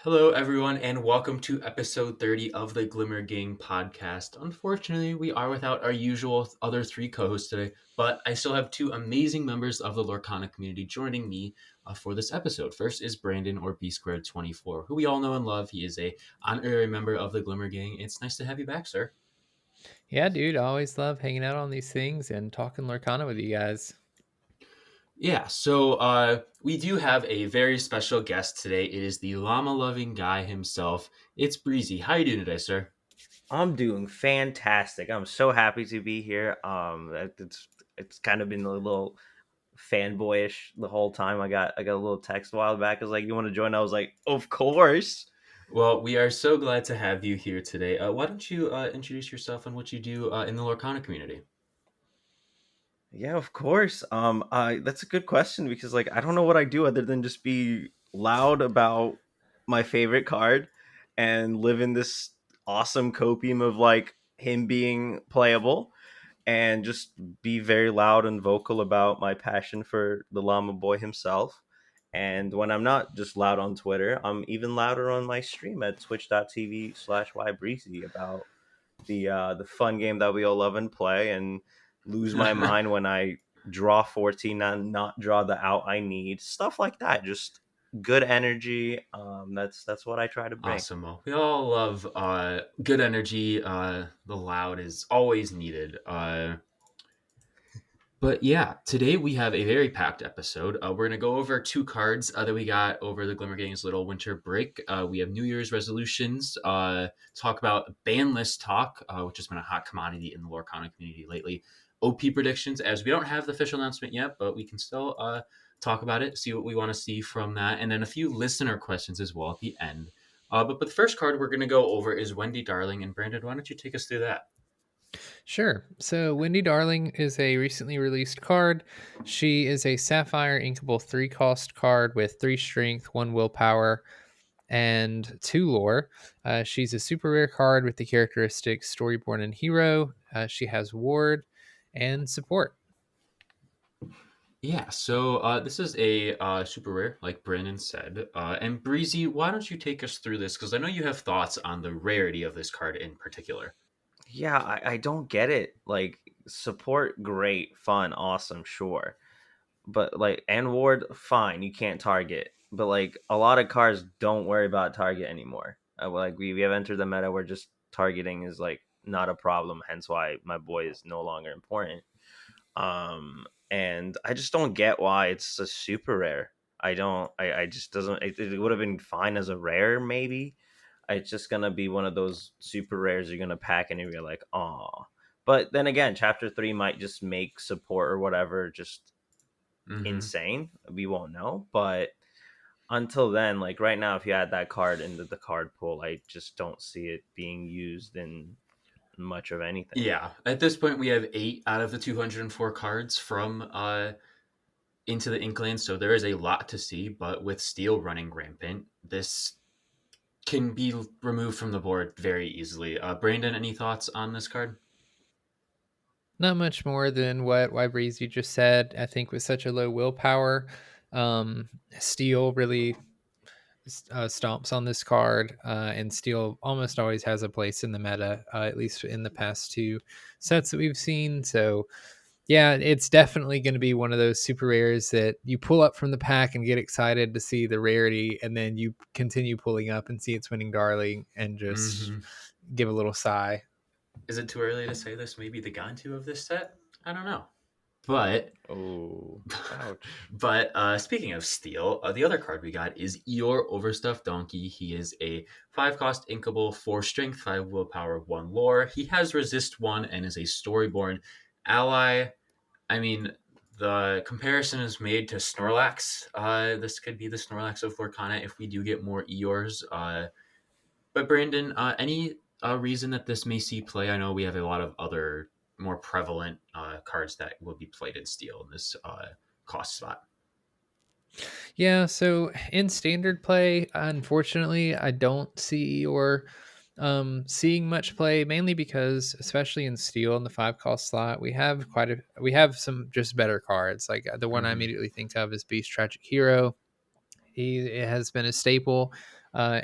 Hello, everyone, and welcome to episode 30 of the Glimmer Gang podcast. Unfortunately, we are without our usual other three co hosts today, but I still have two amazing members of the Lorcana community joining me for this episode. First is Brandon, or B Squared 24, who we all know and love. He is a honorary member of the Glimmer Gang. It's nice to have you back, sir. Yeah, dude, I always love hanging out on these things and talking Lorcana with you guys. Yeah, so we do have a very special guest today. It is the llama loving guy himself. It's Breezy. How you doing today, sir? I'm doing fantastic. I'm so happy to be here. It's kind of been a little fanboyish the whole time. I got a little text a while back. I was like, "You want to join?" I was like, "Of course." Well, we are so glad to have you here today. Why don't you introduce yourself and what you do in the Lorcana community? Yeah, of course. That's a good question because like I don't know what I do other than just be loud about my favorite card and live in this awesome copium of like him being playable and just be very loud and vocal about my passion for the llama boy himself. And when I'm not just loud on Twitter, I'm even louder on my stream at twitch.tv/YBreezy about the fun game that we all love and play, and lose my mind when I draw 14 and not draw the out I need. Stuff like that. Just good energy. That's what I try to bring. Awesome. Well, we all love good energy. The loud is always needed. But yeah, today we have a very packed episode. We're going to go over two cards that we got over the Glimmer Gang's little winter break. We have New Year's resolutions, talk about ban list talk, which has been a hot commodity in the Lorcana community lately. OP predictions, as we don't have the official announcement yet, but we can still talk about it, see what we want to see from that, and then a few listener questions as well at the end. But the first card we're going to go over is Wendy Darling. And Brandon, why don't you take us through that? Sure. So, Wendy Darling is a recently released card. She is a Sapphire Inkable 3 cost card with 3 strength, 1 willpower, and 2 lore. She's a super rare card with the characteristics Storyborn and Hero. She has Ward and Support. Yeah, so this is a super rare, like Brandon said. And Breezy, why don't you take us through this? Because I know you have thoughts on the rarity of this card in particular. Yeah, I don't get it. Like support, great, fun, awesome, sure. But like and ward, fine, you can't target. But like a lot of cards don't worry about target anymore. Like we have entered the meta where just targeting is like not a problem. Hence why my boy is no longer important. And I just don't get why it's a super rare. I don't. I just doesn't. It would have been fine as a rare maybe. It's just gonna be one of those super rares you're gonna pack and you're like, oh. But then again, chapter 3 might just make support or whatever just Mm-hmm. insane. We won't know. But until then, like right now, if you add that card into the card pool, I just don't see it being used in much of anything. Yeah, at this point we have 8 out of the 204 cards from into the Inkland, so there is a lot to see. But with Steel running rampant, this can be removed from the board very easily. Brandon, any thoughts on this card? Not much more than what YBreezy just said. I think with such a low willpower, Steel really stomps on this card, and Steel almost always has a place in the meta, at least in the past 2 sets that we've seen. So, yeah, it's definitely going to be one of those super rares that you pull up from the pack and get excited to see the rarity, and then you continue pulling up and see it's winning Darling and just Mm-hmm. give a little sigh. Is it too early to say this? Maybe the Gantu of this set? I don't know. But Oh, ouch. speaking of steel, the other card we got is Eeyore Overstuffed Donkey. He is a 5 cost inkable, 4 strength, 5 willpower, 1 lore. He has resist 1 and is a storyborn ally. I mean, the comparison is made to Snorlax. This could be the Snorlax of Lorcana if we do get more Eeyores. But Brandon, any reason that this may see play? I know we have a lot of other more prevalent cards that will be played in steel in this cost slot. Yeah, so in standard play, unfortunately, I don't see or seeing much play, mainly because, especially in steel in the 5 cost slot, we have some just better cards. Like the one I Mm-hmm. immediately think of is Beast Tragic Hero. He it has been a staple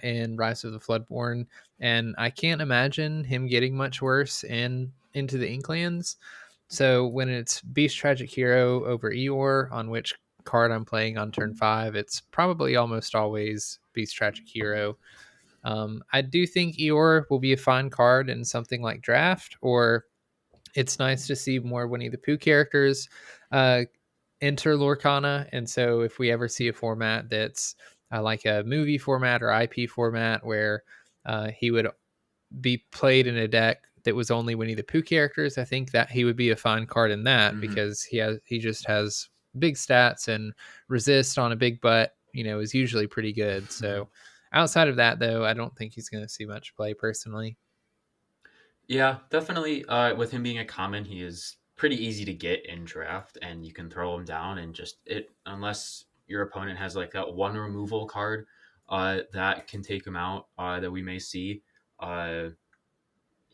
in Rise of the Floodborn, and I can't imagine him getting much worse in Into the Inklands. So when it's Beast Tragic Hero over Eeyore, on which card I'm playing on turn 5, it's probably almost always Beast Tragic Hero. I do think Eeyore will be a fine card in something like Draft, or it's nice to see more Winnie the Pooh characters uh, enter Lorcana. And so if we ever see a format that's like a movie format or IP format where he would be played in a deck that was only Winnie the Pooh characters, I think that he would be a fine card in that, Mhm. because he just has big stats, and resist on a big butt, is usually pretty good. So outside of that, though, I don't think he's going to see much play personally. Yeah, definitely. With him being a common, he is pretty easy to get in draft, and you can throw him down and just it unless your opponent has like that one removal card that can take him out that we may see. Uh,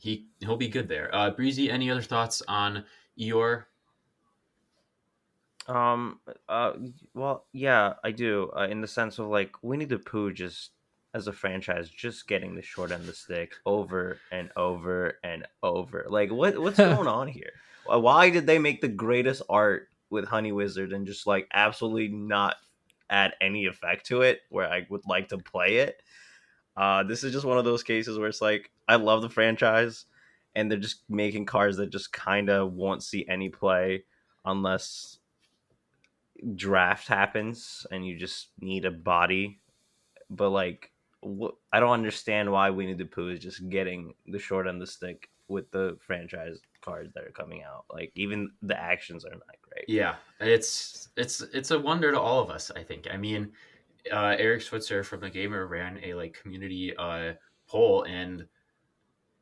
he'll be good there. Breezy, any other thoughts on Eeyore? Um. Uh. Well, yeah, I do. In the sense of like Winnie the Pooh, just as a franchise, just getting the short end of the stick over and over and over. Like, what's going on here? Why did they make the greatest art with Honey Wizard and just like absolutely not add any effect to it? Where I would like to play it. This is just one of those cases where it's like I love the franchise, and they're just making cards that just kind of won't see any play unless draft happens and you just need a body. But like, I don't understand why Winnie the Pooh is just getting the short end of the stick with the franchise cards that are coming out. Like, even the actions are not great. Yeah, it's a wonder to all of us. I think. I mean, Eric Switzer from the Gamer ran a like community poll, and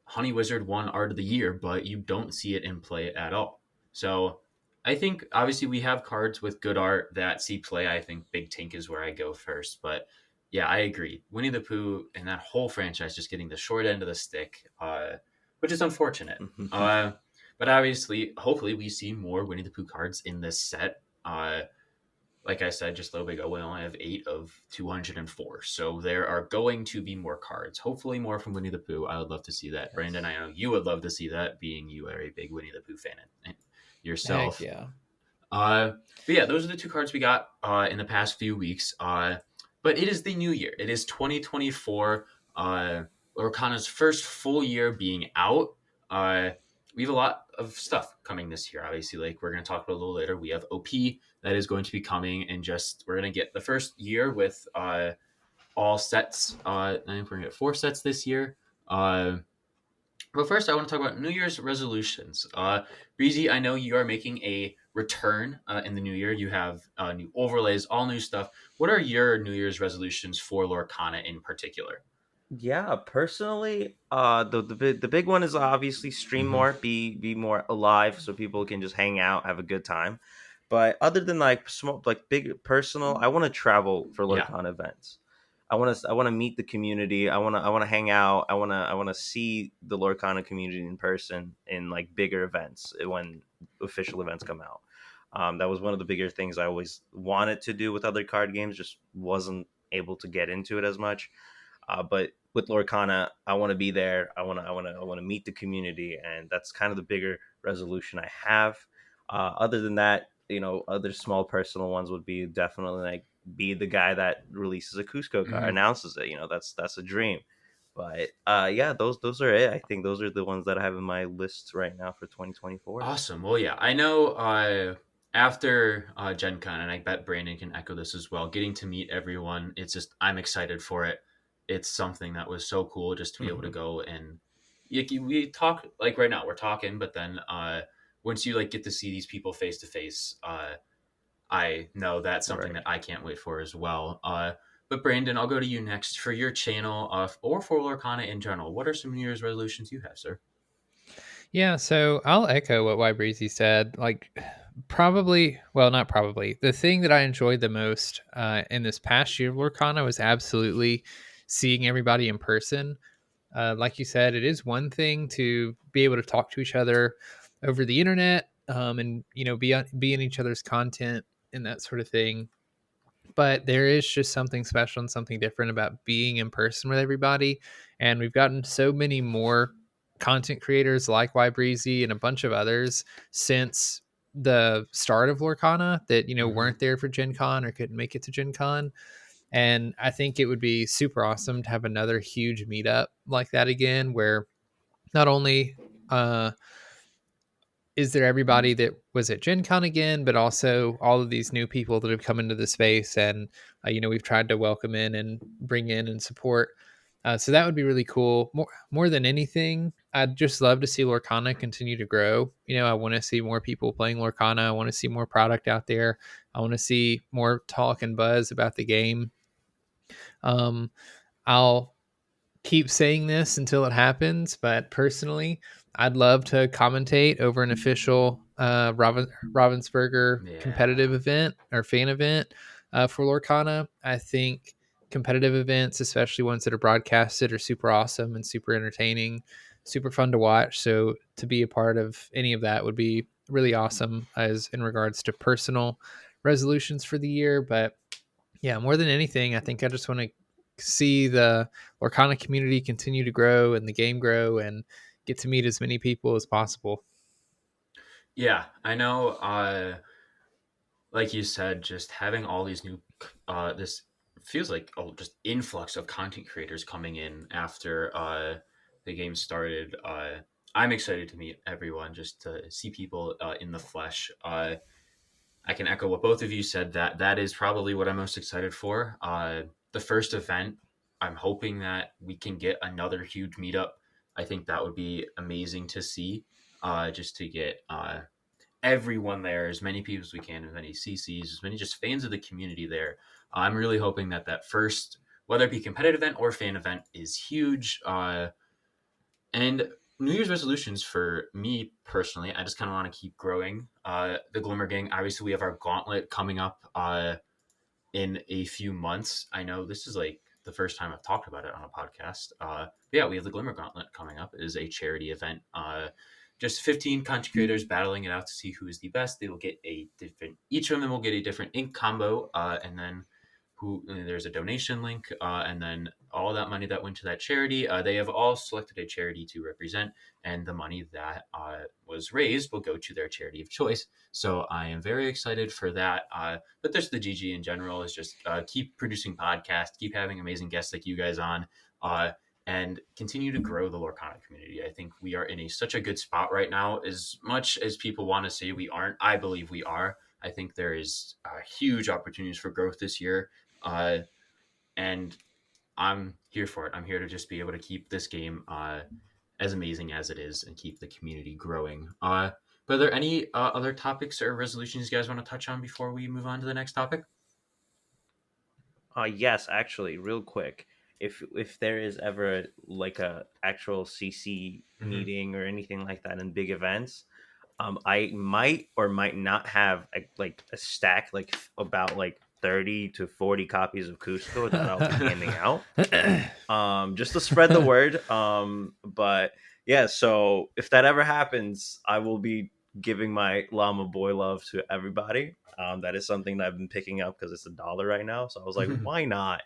Honey Wizard won Art of the Year, but you don't see it in play at all. So I think obviously we have cards with good art that see play. I think Big Tink is where I go first. But yeah, I agree. Winnie the Pooh and that whole franchise just getting the short end of the stick, which is unfortunate. Uh, but obviously, hopefully, we see more Winnie the Pooh cards in this set. Like I said just a little bit ago, we only have 8 of 204. So there are going to be more cards. Hopefully, more from Winnie the Pooh. I would love to see that. Brandon, Yes. I know you would love to see that, being you are a big Winnie the Pooh fan Heck yourself. yeah. But yeah, those are the 2 cards we got in the past few weeks. But it is the new year. It is 2024. Lorcana's first full year being out. Uh, we have a lot of stuff coming this year. Obviously, like we're going to talk about a little later, we have OP that is going to be coming, and just we're going to get the first year with all sets. I think we're going to get 4 sets this year. But first, I want to talk about New Year's resolutions. Breezy, I know you are making a return in the new year. You have new overlays, all new stuff. What are your New Year's resolutions for Lorcana in particular? Yeah, personally, the big one is obviously stream Hmm. more, be more alive, so people can just hang out, have a good time. But other than like small, like big personal, I want to travel for Yeah. Lurcon events. I want to meet the community. I want to hang out. I want to see the Lorcana community in person in like bigger events when official events come out. That was one of the bigger things I always wanted to do with other card games, just wasn't able to get into it as much. But with Lorcana, I want to be there. I want to meet the community, and that's kind of the bigger resolution I have. Other than that, other small personal ones would be definitely like be the guy that releases a Cusco card, Hmm. announces it. That's a dream. But yeah, those are it. I think those are the ones that I have in my list right now for 2024. Awesome. Well, yeah, I know after Gen Con, and I bet Brandon can echo this as well, getting to meet everyone, it's just, I'm excited for it. It's something that was so cool just to be able to Mhm. go and we talk, like right now, we're talking, but then once you like get to see these people face to face, I know that's something that Right. I can't wait for as well. But Brandon, I'll go to you next for your channel or for Lorcana in general. What are some New Year's resolutions you have, sir? Yeah, so I'll echo what YBreezy said. Like, probably, well, not probably. The thing that I enjoyed the most in this past year of Lorcana was absolutely seeing everybody in person. Like you said, it is one thing to be able to talk to each other over the internet, and be in each other's content and that sort of thing. but there is just something special and something different about being in person with everybody. And we've gotten so many more content creators like YBreezy and a bunch of others since the start of Lorcana that, Hmm. weren't there for Gen Con or couldn't make it to Gen Con. And I think it would be super awesome to have another huge meetup like that again, where not only uh, is there everybody that was at Gen Con again, but also all of these new people that have come into the space and, we've tried to welcome in and bring in and support. So that would be really cool. More than anything, I'd just love to see Lorcana continue to grow. I want to see more people playing Lorcana. I want to see more product out there. I want to see more talk and buzz about the game. I'll keep saying this until it happens, but personally, I'd love to commentate over an official Ravensburger competitive Yeah. event or fan event for Lorcana. I think competitive events, especially ones that are broadcasted, are super awesome and super entertaining, super fun to watch. So to be a part of any of that would be really awesome as in regards to personal resolutions for the year. But yeah, more than anything, I think I just want to see the Lorcana community continue to grow and the game grow and get to meet as many people as possible. Yeah, I know. Like you said, just having all these new, this feels like just influx of content creators coming in after the game started. I'm excited to meet everyone, just to see people in the flesh. I can echo what both of you said. That is probably what I'm most excited for. The first event, I'm hoping that we can get another huge meetup. I think that would be amazing to see. Just to get everyone there, as many people as we can, as many CCs, as many just fans of the community there. I'm really hoping that first, whether it be competitive event or fan event, is huge. And New Year's resolutions for me personally, I just kind of want to keep growing. The Glimmer Gang, obviously, we have our gauntlet coming up in a few months. I know this is like the first time I've talked about it on a podcast. But yeah, we have the Glimmer Gauntlet coming up. It is a charity event. Just 15 content creators battling it out to see who is the best. They will get a different. Each of them will get a different ink combo, and then there's a donation link, and then all that money that went to that charity. They have all selected a charity to represent, and the money that was raised will go to their charity of choice. So I am very excited for that. But there's the GG in general is just keep producing podcasts, keep having amazing guests like you guys on, uh, and continue to grow the Lorcana community. I think we are in such a good spot right now. As much as people want to say we aren't, I believe we are. I think there is huge opportunities for growth this year, uh, and I'm here for it. I'm here to just be able to keep this game as amazing as it is and keep the community growing. But are there any other topics or resolutions you guys want to touch on before we move on to the next topic? Yes, actually, real quick. If there is ever like a actual CC Mm-hmm. meeting or anything like that in big events, I might or might not have like a stack about like 30 to 40 copies of Cusco that I'll be handing out. Just to spread the word. But yeah, so if that ever happens, I will be giving my llama boy love to everybody. That is something that I've been picking up because it's $1 right now. So I was like, why not?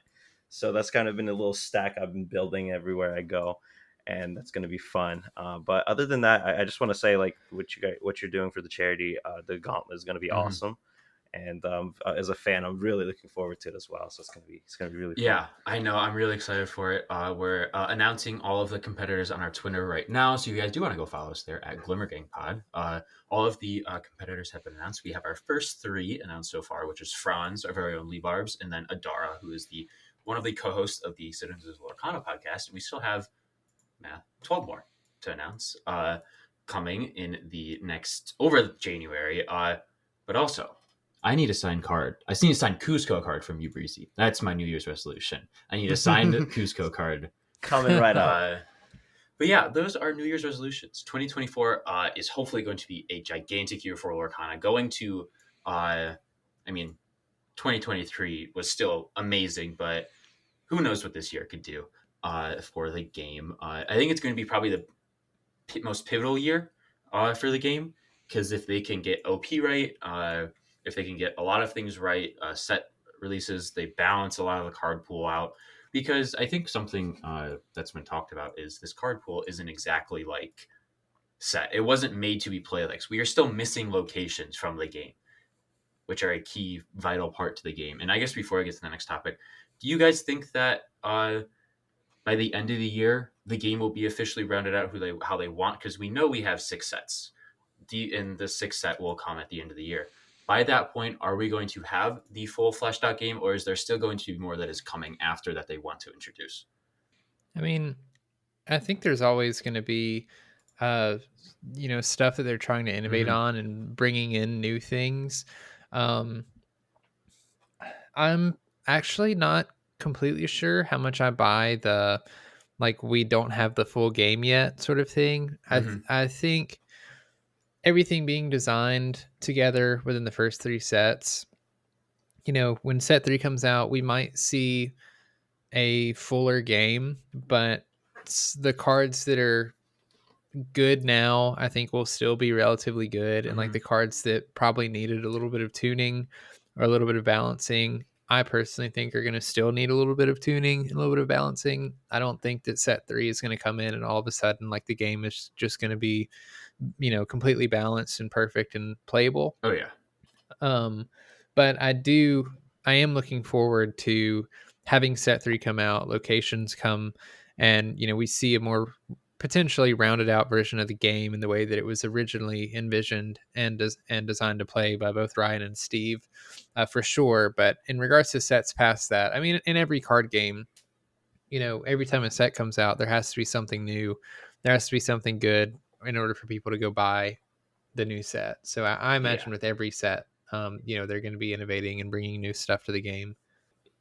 So that's kind of been a little stack I've been building everywhere I go, and that's going to be fun. But other than that, I just want to say like what you're doing for the charity, the gauntlet is going to be Mm-hmm. awesome. And as a fan, I'm really looking forward to it as well. So it's gonna be really fun. Yeah, I know. I'm really excited for it. We're announcing all of the competitors on our Twitter right now, so you guys do want to go follow us there at Glimmer Gang Pod. All of the competitors have been announced. We have our first three announced so far, which is Franz, our very own Lee Barbs, and then Adara, who is the one of the co-hosts of the Citizens of Lorcana podcast. And we still have 12 more to announce coming in the next over January. But also, I need a signed card. I need a signed Cusco card from YBreezy. That's my New Year's resolution. I need a signed Cusco card. Coming right up. Uh, but yeah, those are New Year's resolutions. 2024 is hopefully going to be a gigantic year for Lorcana. Going to, I mean, 2023 was still amazing, but who knows what this year could do for the game. I think it's going to be probably the most pivotal year for the game because if they can get OP right, if they can get a lot of things right, set releases, they balance a lot of the card pool out. Because I think something that's been talked about is this card pool isn't exactly like set. It wasn't made to be playlists. We are still missing locations from the game, which are a key vital part to the game. And I guess before I get to the next topic, do you guys think that by the end of the year the game will be officially rounded out how they want? Because we know we have 6 sets, and the 6th set will come at the end of the year. By that point, are we going to have the full fleshed out game, or is there still going to be more that is coming after that they want to introduce? I mean, I think there's always going to be, uh, stuff that they're trying to innovate Mm-hmm. on and bringing in new things. Um, I'm actually not completely sure how much I buy the like we don't have the full game yet sort of thing. Mm-hmm. I think everything being designed together within the first 3 sets. When set 3 comes out, we might see a fuller game, but the cards that are good now, I think will still be relatively good. And like Mm-hmm. the cards that probably needed a little bit of tuning or a little bit of balancing, I personally think are going to still need a little bit of tuning and a little bit of balancing. I don't think that set 3 is going to come in and all of a sudden like the game is just going to be, completely balanced and perfect and playable. Oh yeah. Um, but I am looking forward to having set 3 come out, locations come, and we see a more potentially rounded out version of the game in the way that it was originally envisioned and designed to play by both Ryan and Steve, for sure. But in regards to sets past that, I mean, in every card game, every time a set comes out, there has to be something new, there has to be something good in order for people to go buy the new set. So I Yeah. imagine with every set, they're going to be innovating and bringing new stuff to the game.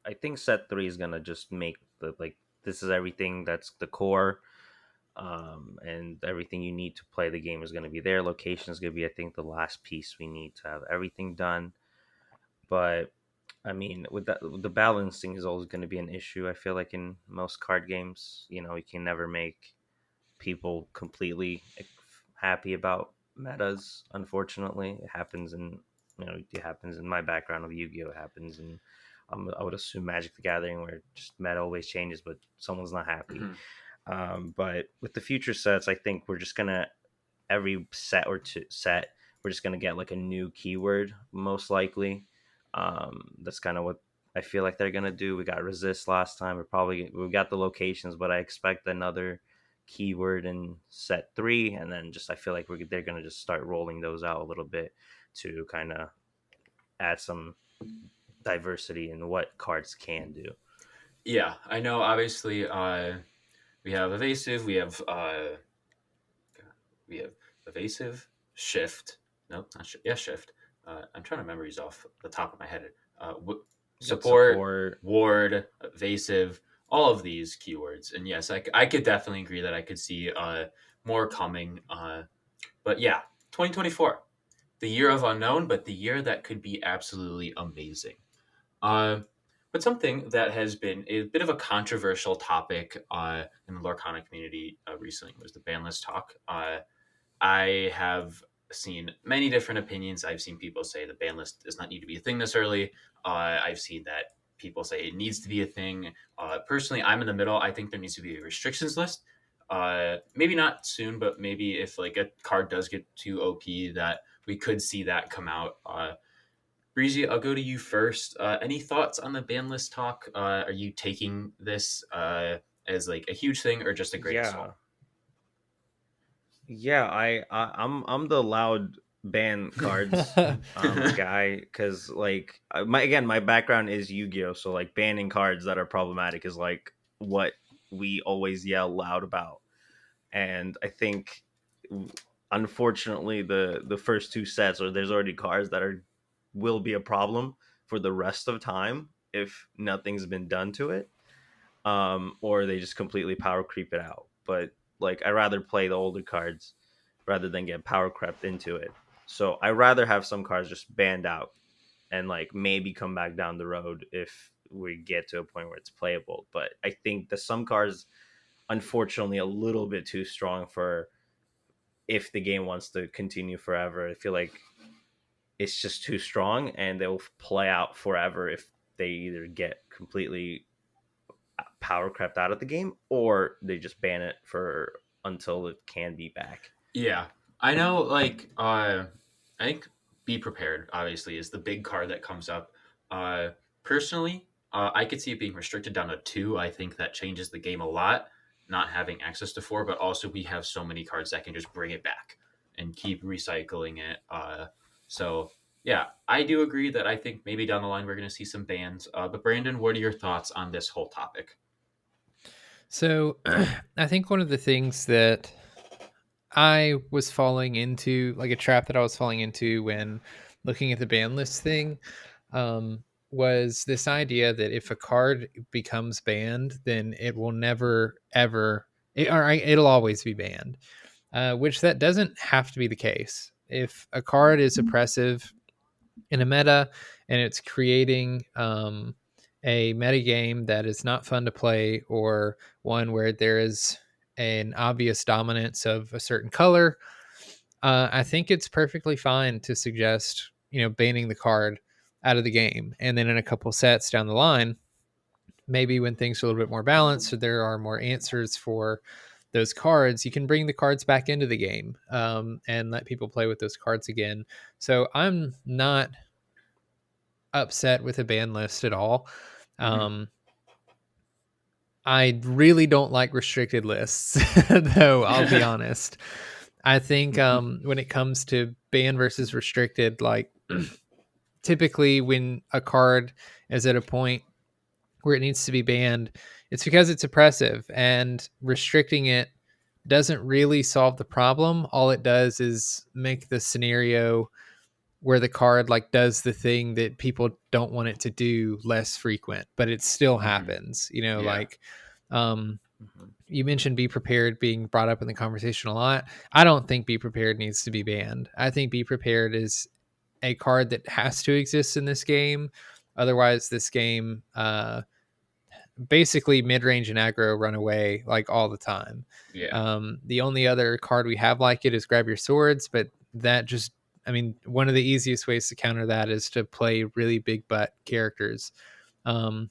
I think set 3 is gonna just make the like this is everything that's the core, and everything you need to play the game is gonna be there. Location is gonna be, I think, the last piece we need to have everything done. But I mean, with that, the balancing is always going to be an issue. I feel like in most card games, you can never make people completely happy about metas. Unfortunately, it happens in it happens in my background of Yu-Gi-Oh. It happens in I would assume Magic the Gathering, where just meta always changes, but someone's not happy. Mm-hmm. But with the future sets, I think we're just gonna every set or two set we're just gonna get like a new keyword most likely. That's kind of what I feel like they're gonna do. We got resist last time. We got the locations, but I expect another keyword in set 3, and then just I feel like they're gonna just start rolling those out a little bit to kind of add some diversity in what cards can do. Yeah, I know. Obviously, we have evasive. We have evasive, shift. No, not shift. Yeah, shift. I'm trying to remember these off the top of my head. You got Support, support. ward, evasive, all of these keywords. And yes, I could definitely agree that I could see more coming. But yeah, 2024, the year of unknown, but the year that could be absolutely amazing. Uh, but something that has been a bit of a controversial topic in the Lorcana community recently was the ban list talk. I have seen many different opinions. I've seen people say the ban list does not need to be a thing this early. I've seen that people say it needs to be a thing. Personally, I'm in the middle. I think there needs to be a restrictions list. Maybe not soon, but maybe if like a card does get too OP, that we could see that come out. Breezy, I'll go to you first. Any thoughts on the ban list talk? Are you taking this as like a huge thing or just a grain of salt? Yeah, yeah. I'm the loud ban cards guy, because like my background is Yu-Gi-Oh, so like banning cards that are problematic is like what we always yell loud about. And I think unfortunately the first 2 sets, or there's already cards that are will be a problem for the rest of time if nothing's been done to it, or they just completely power creep it out. But like I rather play the older cards rather than get power crept into it. So I rather have some cards just banned out and like maybe come back down the road if we get to a point where it's playable. But I think that some cards, unfortunately, a little bit too strong for if the game wants to continue forever. I feel like it's just too strong and they'll play out forever if they either get completely power crept out of the game, or they just ban it for until it can be back. Yeah, I know. Like, I think be prepared. Obviously, is the big card that comes up. Uh, Personally, I could see it being restricted down to 2. I think that changes the game a lot. Not having access to 4, but also we have so many cards that can just bring it back and keep recycling it. So yeah, I do agree that I think maybe down the line we're going to see some bans. But Brandon, what are your thoughts on this whole topic? So I think one of the things that I was falling into, like a trap that I was falling into when looking at the ban list thing, was this idea that if a card becomes banned, then it will never ever, it'll always be banned. Which that doesn't have to be the case. If a card is oppressive in a meta and it's creating a meta game that is not fun to play, or one where there is an obvious dominance of a certain color, I think it's perfectly fine to suggest, banning the card out of the game. And then in a couple sets down the line, maybe when things are a little bit more balanced or there are more answers for those cards, you can bring the cards back into the game, and let people play with those cards again. So I'm not upset with a ban list at all. Um, I really don't like restricted lists, though, I'll be honest. I think when it comes to ban versus restricted, like typically when a card is at a point where it needs to be banned, it's because it's oppressive, and restricting it doesn't really solve the problem. All it does is make the scenario where the card like does the thing that people don't want it to do less frequent, but it still happens, Yeah. like um you mentioned be prepared being brought up in the conversation a lot. I don't think be prepared needs to be banned. I think be prepared is a card that has to exist in this game. Otherwise this game basically mid-range and aggro run away like all the time. Yeah. The only other card we have like it is grab your swords, but that just, I mean, one of the easiest ways to counter that is to play really big butt characters. Um,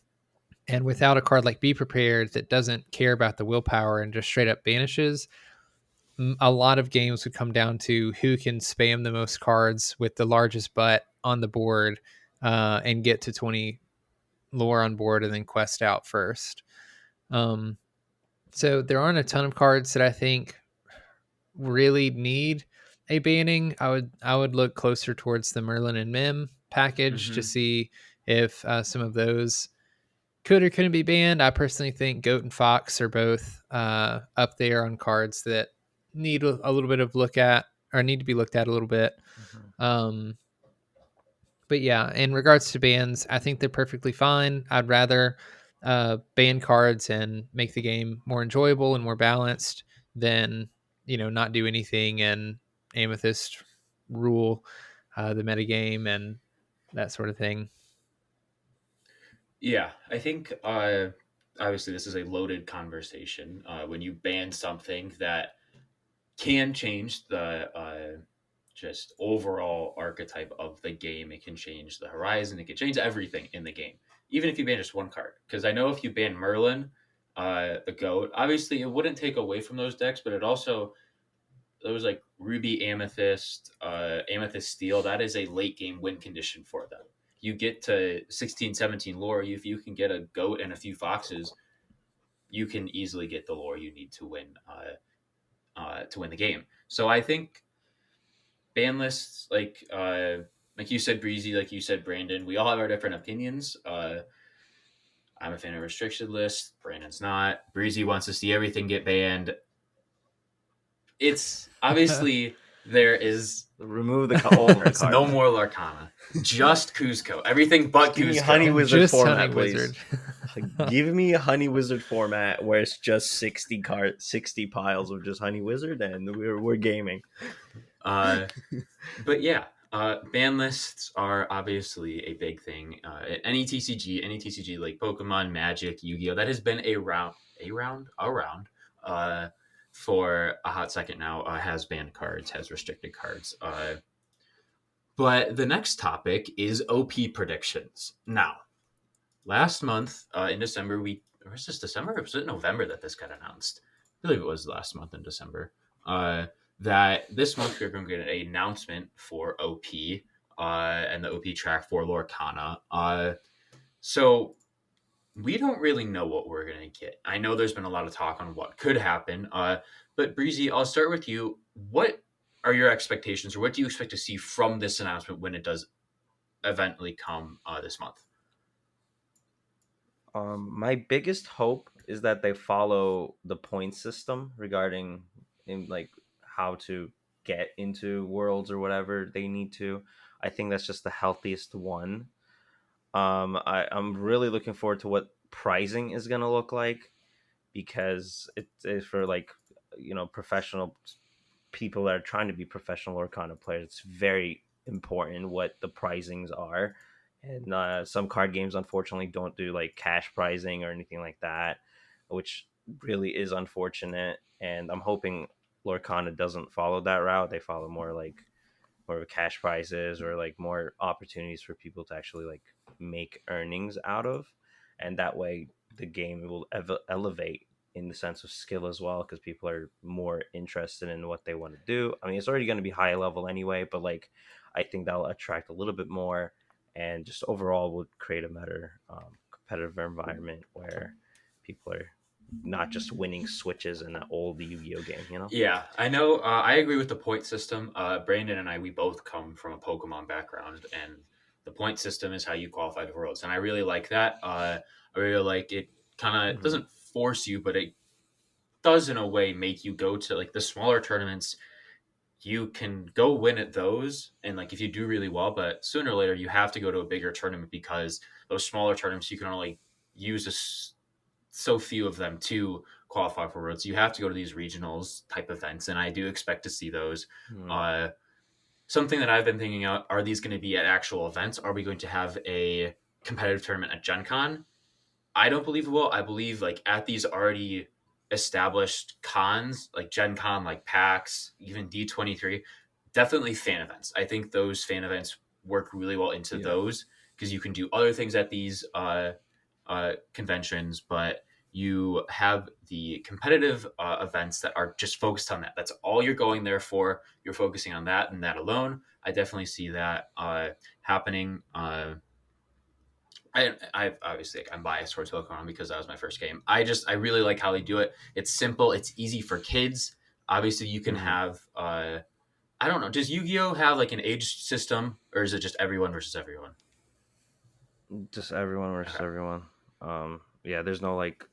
and without a card like Be Prepared that doesn't care about the willpower and just straight up banishes, a lot of games would come down to who can spam the most cards with the largest butt on the board, and get to 20 lore on board and then quest out first. Um, so there aren't a ton of cards that I think really need a banning. I would look closer towards the Merlin and Mim package to see if some of those could or couldn't be banned. I personally think Goat and Fox are both up there on cards that need a little bit of look at, or need to be looked at a little bit. Um, but yeah, in regards to bans, I think they're perfectly fine. I'd rather ban cards and make the game more enjoyable and more balanced than, not do anything and Amethyst rule the metagame and that sort of thing. Yeah, I think obviously this is a loaded conversation. When you ban something that can change the just overall archetype of the game, it can change the horizon, it can change everything in the game, even if you ban just one card. Because I know if you ban Merlin, the goat, obviously it wouldn't take away from those decks, but it also, there was like Ruby Amethyst, Amethyst Steel. That is a late game win condition for them. You get to 16, 17 lore. If you can get a goat and a few foxes, you can easily get the lore you need to win the game. So I think ban lists, like you said, Breezy, like you said, Brandon, we all have our different opinions. I'm a fan of restriction lists. Brandon's not. Breezy wants to see everything get banned. It's obviously there is Remove all of the cards. No cards. more Lorcana. Just Cuzco. Everything but Give me Cuzco. Honey Wizard Just format, Honey please. Wizard. Give me a Honey Wizard format where it's just 60 piles of just Honey Wizard, and we're gaming. But yeah, ban lists are obviously a big thing. At any TCG like Pokemon, Magic, Yu-Gi-Oh, that has been around for a hot second now. Has banned cards, has restricted cards. But the next topic is OP predictions. Now, last month in December, was this December or was it November that this got announced? I believe it was last month in December. Uh, that this month we're going to get an announcement for OP and the OP track for Lorcana. So we don't really know what we're going to get. I know there's been a lot of talk on what could happen. But Breezy, I'll start with you. What are your expectations, or what do you expect to see from this announcement when it does eventually come this month? My biggest hope is that they follow the point system regarding in like how to get into worlds or whatever they need to. I think that's just the healthiest one. I'm really looking forward to what pricing is gonna look like because it's for like professional people that are trying to be professional or kind of players. It's very important what the pricings are, and some card games unfortunately don't do like cash pricing or anything like that, which really is unfortunate. And I'm hoping Lorcana doesn't follow that route. They follow more of cash prizes or like more opportunities for people to actually like make earnings out of, and that way the game will elevate in the sense of skill as well, because people are more interested in what they want to do. I mean, it's already going to be high level anyway, but like I think that'll attract a little bit more, and just overall would create a better competitive environment where people are not just winning switches in an old Yu-Gi-Oh game. Yeah, I know. I agree with the point system. Brandon and I, we both come from a Pokemon background, and the point system is how you qualify for worlds, and I really like that. I really like it. Kind of Hmm. doesn't force you, but it does in a way make you go to like the smaller tournaments. You can go win at those, and like if you do really well, but sooner or later you have to go to a bigger tournament because those smaller tournaments you can only use so few of them to qualify for worlds. You have to go to these regionals type events, and I do expect to see those. Hmm. Uh, Something that I've been thinking out: are these going to be at actual events? Are we going to have a competitive tournament at Gen Con? I don't believe it will. I believe like at these already established cons, like Gen Con, like PAX, even D23, definitely fan events. I think those fan events work really well into Yeah. those because you can do other things at these conventions, but you have the competitive events that are just focused on that. That's all you're going there for. You're focusing on that and that alone. I definitely see that happening. I obviously like, I'm biased towards Pokemon because that was my first game. I really like how they do it. It's simple. It's easy for kids. Obviously, you can Hmm. have. I don't know. Does Yu-Gi-Oh have like an age system, or is it just everyone versus everyone? Just everyone versus Okay. everyone. Yeah, there's no like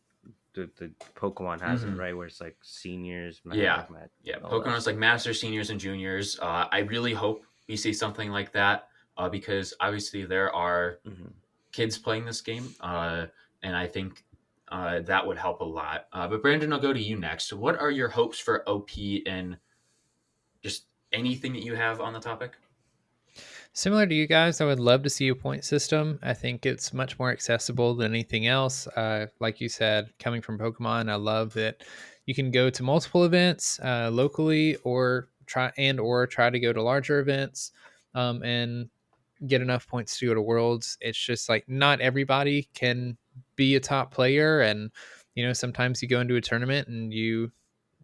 the Pokemon has it Mm-hmm. right where it's like seniors, Yeah, like Matt, yeah. all that Pokemon is like stuff. Masters, Seniors, and Juniors. I really hope we see something like that because obviously there are Hmm. kids playing this game, and I think that would help a lot. But Brandon, I'll go to you next. What are your hopes for OP and just anything that you have on the topic? Similar to you guys, I would love to see a point system. I think it's much more accessible than anything else. Like you said, coming from Pokemon, I love that you can go to multiple events locally, or try to go to larger events, and get enough points to go to Worlds. It's just like not everybody can be a top player, and sometimes you go into a tournament and you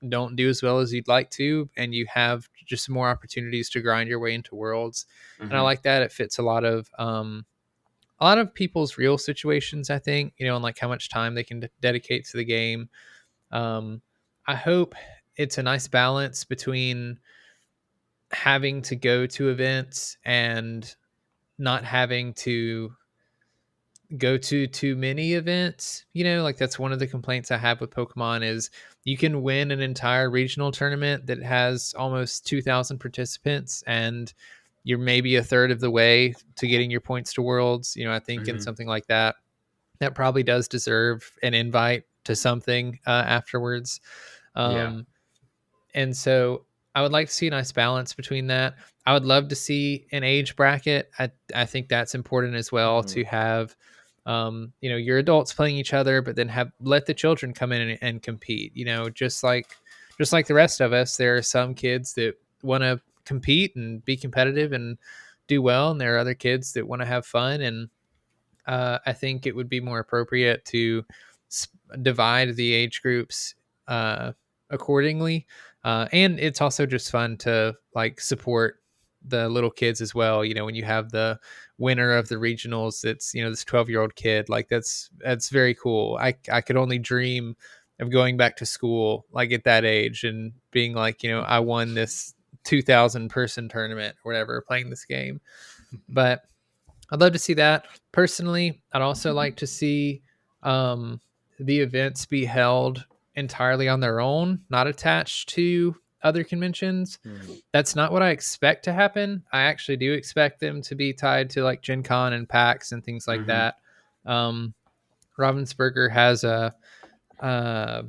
don't do as well as you'd like to, and you have just more opportunities to grind your way into Worlds. And I Mm-hmm. like that. It fits a lot of people's real situations, I think, and like how much time they can dedicate to the game. um, I hope it's a nice balance between having to go to events and not having to go to too many events. Like that's one of the complaints I have with Pokemon is you can win an entire regional tournament that has almost 2,000 participants, and you're maybe a third of the way to getting your points to Worlds. I think in Mm-hmm. something like that, that probably does deserve an invite to something afterwards. Yeah. Um, and so I would like to see a nice balance between that. I would love to see an age bracket. I think that's important as well, Hmm. to have your adults playing each other, but then have let the children come in and compete. Just like the rest of us, there are some kids that want to compete and be competitive and do well, and there are other kids that want to have fun. And I think it would be more appropriate to divide the age groups uh, accordingly. And it's also just fun to like support the little kids as well. You know, when you have the winner of the regionals, it's, you know, this 12-year-old kid, like that's very cool. I could only dream of going back to school like at that age and being like, you know, I won this 2,000 person tournament or whatever playing this game. But I'd love to see that. Personally, I'd also like to see um, the events be held entirely on their own, not attached to other conventions. Mhm. That's not what I expect to happen. I actually do expect them to be tied to like Gen Con and PAX and things like Mm-hmm. that. Um, Ravensburger has a, uh,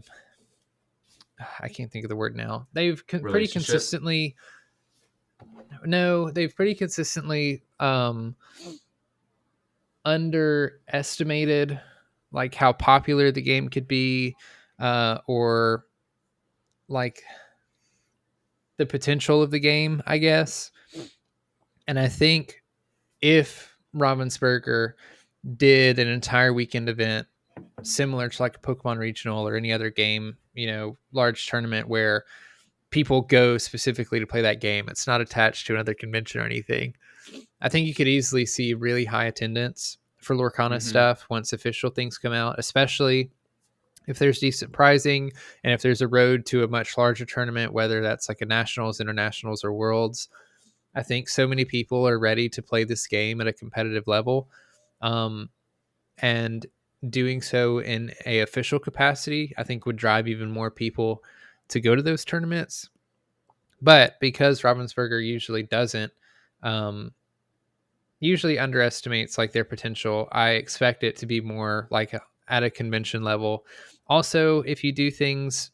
I can't think of the word now. They've pretty Relationship. consistently, no, they've pretty consistently underestimated like how popular the game could be, or like the potential of the game, I guess. And I think if Ravensburger did an entire weekend event similar to like a Pokemon regional or any other game, you know, large tournament where people go specifically to play that game, it's not attached to another convention or anything. I think you could easily see really high attendance for Lorcana Mm-hmm. stuff once official things come out, especially if there's decent pricing and if there's a road to a much larger tournament, whether that's like a nationals, internationals, or worlds. I think so many people are ready to play this game at a competitive level. Um, and doing so in a official capacity, I think would drive even more people to go to those tournaments. But because Ravensburger usually doesn't, um, usually underestimates like their potential, I expect it to be more like at a convention level. Also, if you do things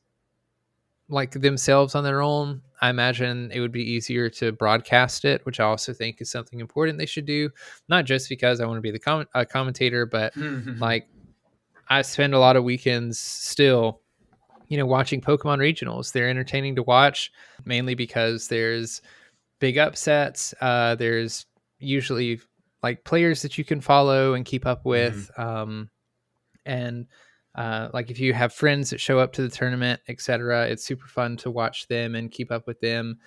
like themselves on their own, I imagine it would be easier to broadcast it, which I also think is something important they should do. Not just because I want to be the commentator, but like I spend a lot of weekends still, you know, watching Pokemon regionals. They're entertaining to watch, mainly because there's big upsets. There's usually like players that you can follow and keep up Mm-hmm. with. And like if you have friends that show up to the tournament, etc., it's super fun to watch them and keep up with them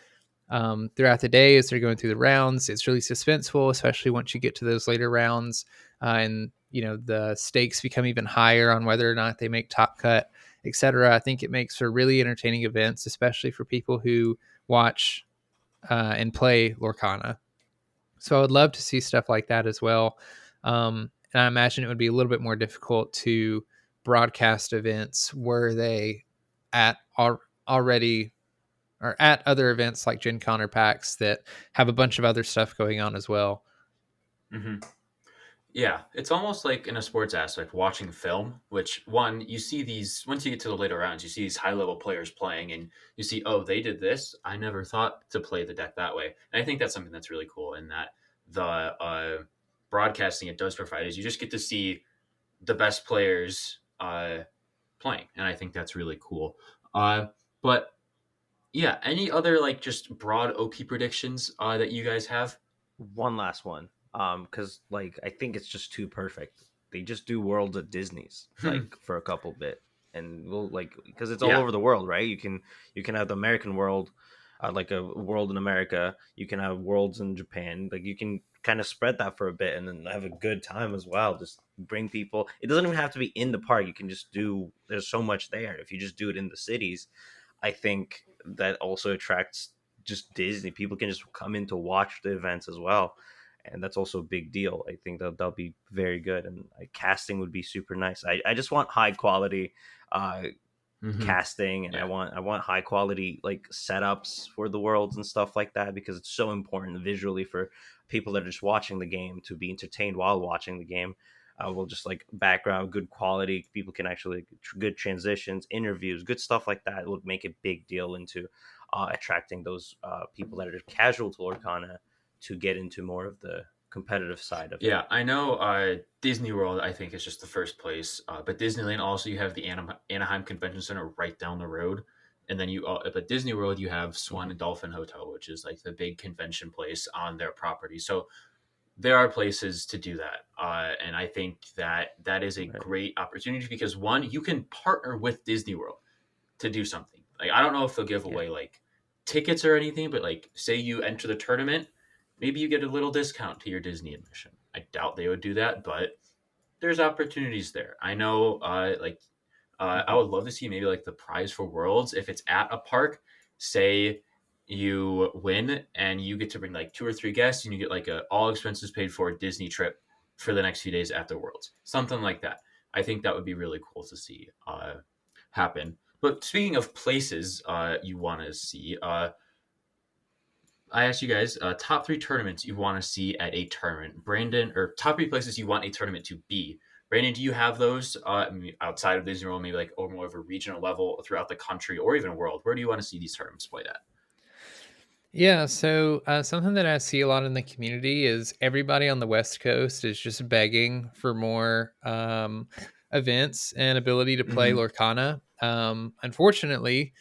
throughout the day as they're going through the rounds. It's really suspenseful, especially once you get to those later rounds, and you know the stakes become even higher on whether or not they make top cut, etc. I think it makes for really entertaining events, especially for people who watch and play Lorcana. So I would love to see stuff like that as well. And I imagine it would be a little bit more difficult to broadcast events were they at already or at other events like Gen Con or PAX that have a bunch of other stuff going on as well. Mm-hmm. Yeah, it's almost like in a sports aspect, watching film, which one, you see these, once you get to the later rounds, you see these high level players playing and you see, oh, they did this. I never thought to play the deck that way. And I think that's something that's really cool in that the broadcasting it does provide is you just get to see the best players playing. And I think that's really cool. But yeah, any other like just broad OP predictions that you guys have? One last one. Because like I think it's just too perfect. They just do worlds at Disney's like for a couple bit, and we'll like because it's all Yeah. over the world, right? You can have the American world, like a world in America. You can have worlds in Japan. Like you can kind of spread that for a bit and then have a good time as well. Just bring people. It doesn't even have to be in the park. You can just do. There's so much there. If you just do it in the cities, I think that also attracts just Disney. People can just come in to watch the events as well, and that's also a big deal. I think that they'll be very good, and casting would be super nice. I just want high quality uh, Mm-hmm. casting, and I Yeah. want I want high quality like setups for the worlds and stuff like that because it's so important visually for people that are just watching the game to be entertained while watching the game. Will just like background, good quality. People can actually good transitions, interviews, good stuff like that. It would make a big deal into attracting those people that are casual to Lorcana to get into more of the competitive side of it. Yeah, I know Disney World, I think, is just the first place. But Disneyland also, you have the Anaheim Convention Center right down the road. And then but Disney World, you have Swan Mhm. and Dolphin Hotel, which is like the big convention place on their property. So there are places to do that. And I think that that is a Right. great opportunity because one, you can partner with Disney World to do something. Like I don't know if they'll give Yeah. away like tickets or anything, but like say you enter the tournament, maybe you get a little discount to your Disney admission. I doubt they would do that, but there's opportunities there. I know, I Mhm. would love to see maybe like the prize for worlds if it's at a park. Say you win and you get to bring like two or three guests and you get like a all expenses paid for Disney trip for the next few days after worlds, something like that. I think that would be really cool to see happen. But speaking of places you want to see, I asked you guys top three tournaments you want to see at a tournament. Brandon, or top three places you want a tournament to be. Brandon, do you have those outside of Disney World, maybe like or more of a regional level throughout the country or even world? Where do you want to see these tournaments played at? Yeah, so something that I see a lot in the community is everybody on the West Coast is just begging for more events and ability to play Mm-hmm. Lorcana. Unfortunately,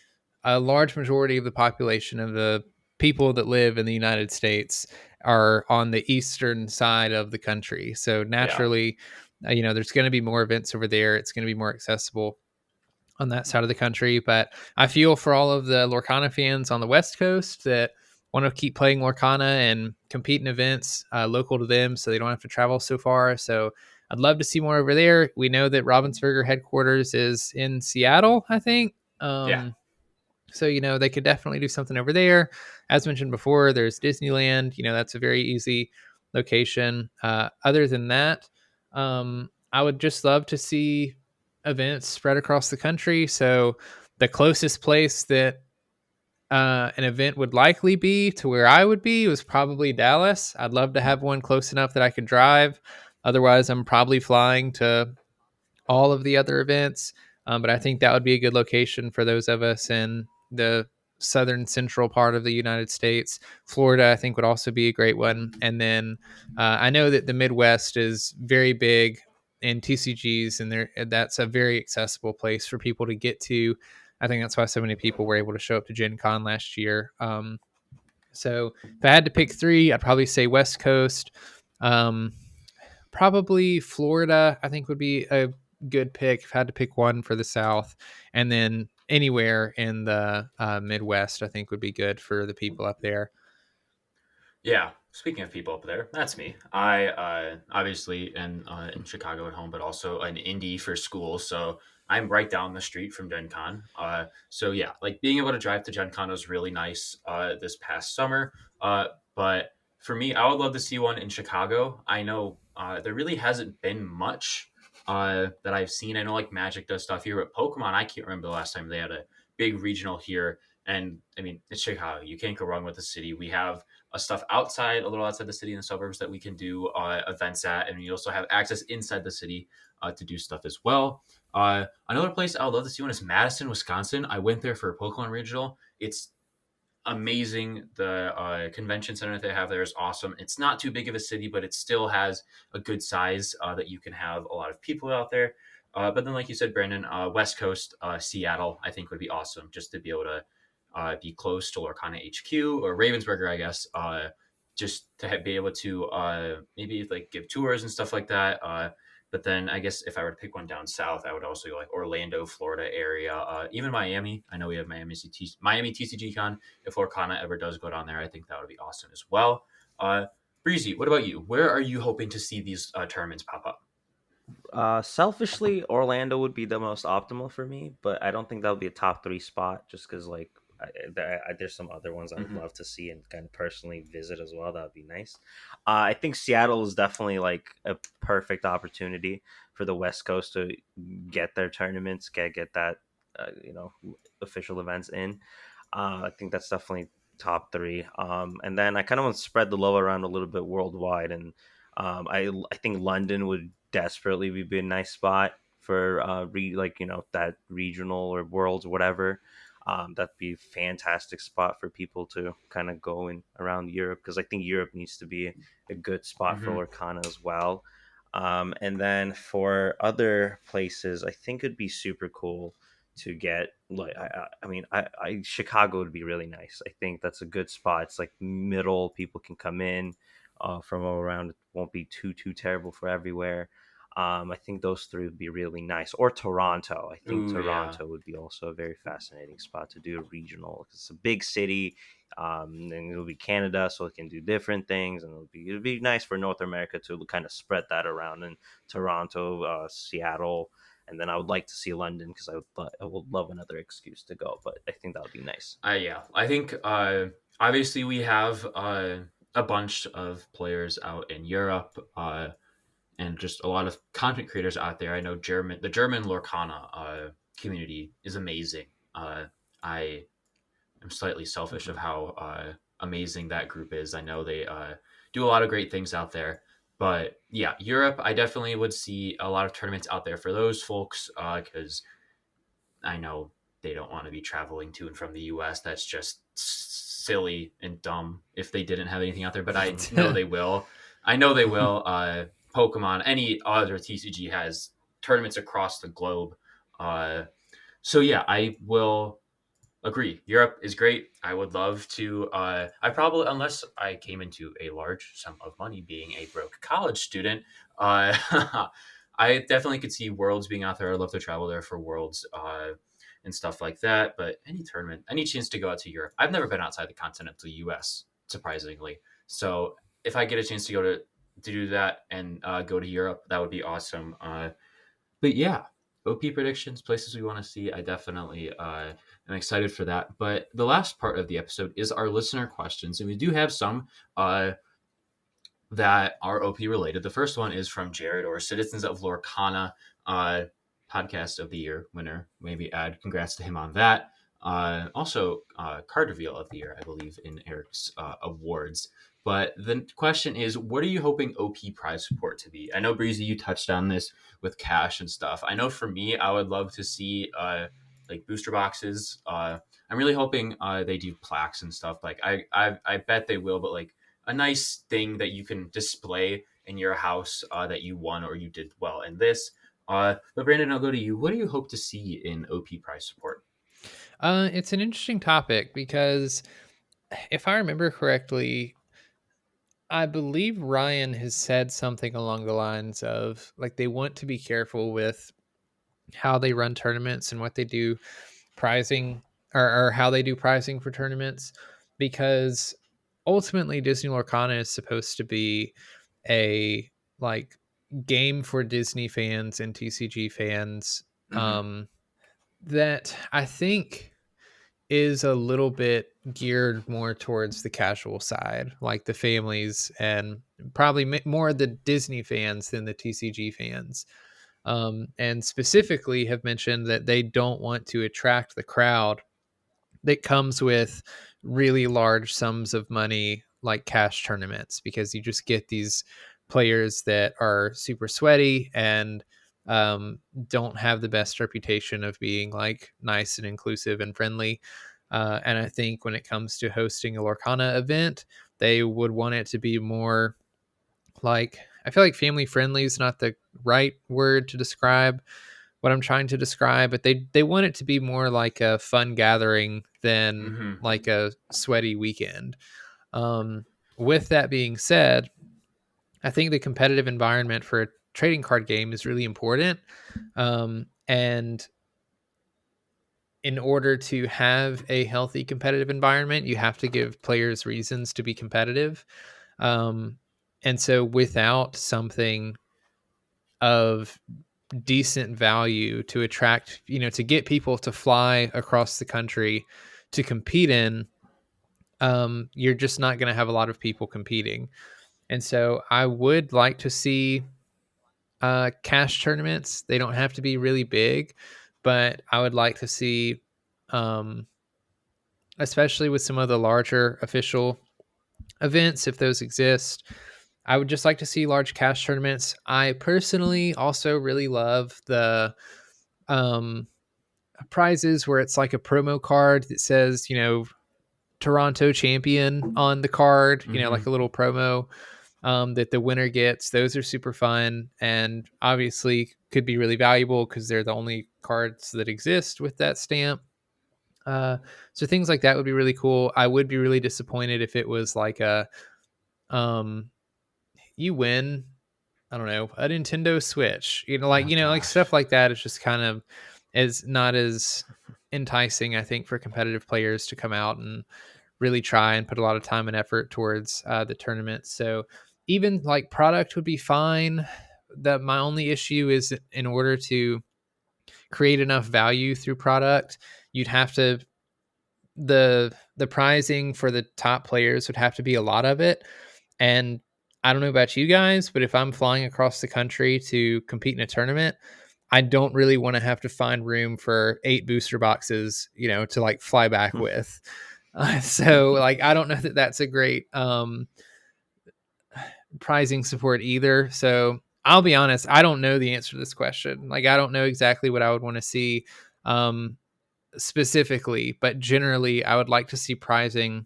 a large majority of the population of the people that live in the United States are on the eastern side of the country. So Yeah, naturally, there's going to be more events over there. It's going to be more accessible on that side of the country. But I feel for all of the Lorcana fans on the West Coast that want to keep playing Lorcana and compete in events local to them so they don't have to travel so far. So I'd love to see more over there. We know that Ravensburger headquarters is in Seattle, I think. yeah, So, they could definitely do something over there. As mentioned before, there's Disneyland. That's a very easy location. Other than that, I would just love to see events spread across the country. So, the closest place that an event would likely be to where I would be was probably Dallas. I'd love to have one close enough that I could drive. Otherwise, I'm probably flying to all of the other events. But I think that would be a good location for those of us in the southern central part of the United States. Florida, I think, would also be a great one. And then I know that the Midwest is very big in TCGs, and that's a very accessible place for people to get to. I think that's why so many people were able to show up to Gen Con last year. So if I had to pick three, I'd probably say West Coast. Um, Probably Florida, I think would be a good pick if I had to pick one for the South. And then anywhere in the Midwest, I think would be good for the people up there. yeah. Speaking of people up there, that's me. I obviously am in Chicago at home, but also an Indy for school. So I'm right down the street from Gen Con. So yeah, like being able to drive to Gen Con was really nice this past summer. But for me, I would love to see one in Chicago. I know there really hasn't been much that I've seen. I know like Magic does stuff here, but Pokemon, I can't remember the last time they had a big regional here. And I mean, it's Chicago. You can't go wrong with the city. We have stuff outside, a little outside the city in the suburbs that we can do events at, and we also have access inside the city to do stuff as well. Another place I would love to see one is Madison, Wisconsin. I went there for a Pokemon regional. It's amazing. The convention center that they have there is awesome. It's not too big of a city, but it still has a good size that you can have a lot of people out there. But then, like you said, Brandon, West Coast, Seattle, I think would be awesome just to be able to be close to Lorcana HQ or Ravensburger, I guess, just to be able to maybe like give tours and stuff like that. But then I guess if I were to pick one down south, I would also go like Orlando, Florida area, even Miami. I know we have Miami TCG Con. If Lorcana ever does go down there, I think that would be awesome as well. Breezy, what about you? Where are you hoping to see these tournaments pop up? Selfishly, Orlando would be the most optimal for me, but I don't think that would be a top three spot just because, like, there's some other ones I would Mm-hmm. love to see and kind of personally visit as well. That would be nice. I think Seattle is definitely like a perfect opportunity for the West Coast to get their tournaments, get that, official events in. I think that's definitely top three. And then I kind of want to spread the love around a little bit worldwide, and I think London would desperately be a nice spot for that regional or worlds or whatever. That'd be a fantastic spot for people to kind of go in around Europe, because I think Europe needs to be a good spot for Mm-hmm. Lorcana as well. And then for other places, I think it'd be super cool to get like I Chicago would be really nice. I think that's a good spot. It's like middle, people can come in from around won't be too terrible for everywhere. I think those three would be really nice. Or Toronto. I think Ooh, yeah. Toronto would be also a very fascinating spot to do a regional. It's a big city, and it'll be Canada, so it can do different things, and it'll be nice for North America to kind of spread that around. In Toronto, Seattle, and then I would like to see London because I would love another excuse to go. But I think that would be nice. Yeah, I think obviously we have a bunch of players out in Europe and just a lot of content creators out there. I know the German Lorcana community is amazing. I am slightly selfish of Hmm. how amazing that group is. I know they do a lot of great things out there. But yeah, Europe, I definitely would see a lot of tournaments out there for those folks because I know they don't want to be traveling to and from the US. That's just silly and dumb if they didn't have anything out there, but I know they will. I know they will. Pokemon, any other TCG has tournaments across the globe. Uh, so yeah, I will agree. Europe is great. I would love to. I probably, unless I came into a large sum of money being a broke college student, uh, I definitely could see Worlds being out there. I'd love to travel there for Worlds and stuff like that. But any tournament, any chance to go out to Europe. I've never been outside the continental U.S. surprisingly. So if I get a chance to go to do that and go to Europe, that would be awesome. But yeah, OP predictions, places we want to see. I definitely am excited for that. But the last part of the episode is our listener questions, and we do have some that are OP related. The first one is from Jared, or Citizens of Lorcana, uh, podcast of the year winner. Maybe add congrats to him on that. Also, card reveal of the year, I believe, in Eric's awards. But the question is, what are you hoping OP prize support to be? I know, Breezy, you touched on this with cash and stuff. I know for me, I would love to see like booster boxes. I'm really hoping they do plaques and stuff. Like I bet they will, but like a nice thing that you can display in your house that you won or you did well in this. But Brandon, I'll go to you. What do you hope to see in OP prize support? It's an interesting topic because if I remember correctly, I believe Ryan has said something along the lines of like they want to be careful with how they run tournaments and what they do pricing or how they do pricing for tournaments because ultimately Disney Lorcana is supposed to be a like game for Disney fans and TCG fans Mm-hmm. that I think is a little bit geared more towards the casual side, like the families and probably more the Disney fans than the TCG fans. And specifically have mentioned that they don't want to attract the crowd that comes with really large sums of money like cash tournaments because you just get these players that are super sweaty and um, don't have the best reputation of being like nice and inclusive and friendly. And I think when it comes to hosting a Lorcana event, they would want it to be more like I feel like family friendly is not the right word to describe what I'm trying to describe, but they want it to be more like a fun gathering than Mm-hmm. like a sweaty weekend. Um, with that being said, I think the competitive environment for a trading card game is really important. And in order to have a healthy competitive environment, you have to give players reasons to be competitive. Um, and so without something of decent value to attract, to get people to fly across the country to compete in, you're just not going to have a lot of people competing. And so I would like to see cash tournaments. They don't have to be really big, but I would like to see, um, especially with some of the larger official events, if those exist. I would just like to see large cash tournaments. I personally also really love the um, prizes where it's like a promo card that says, Toronto champion on the card, Mm-hmm. like a little promo that the winner gets. Those are super fun and obviously could be really valuable because they're the only cards that exist with that stamp. So things like that would be really cool. I would be really disappointed if it was like a, um, you win, I don't know, a Nintendo Switch, Oh like gosh. stuff like that is just kind of is not as enticing, I think, for competitive players to come out and really try and put a lot of time and effort towards the tournament. So even like product would be fine. That my only issue is in order to create enough value through product, you'd have to the prizing for the top players would have to be a lot of it. And I don't know about you guys, but if I'm flying across the country to compete in a tournament, I don't really want to have to find room for 8 booster boxes, to like fly back with. So like I don't know that that's a great pricing support either. So I'll be honest, I don't know the answer to this question. Like I don't know exactly what I would want to see um, specifically, but generally I would like to see pricing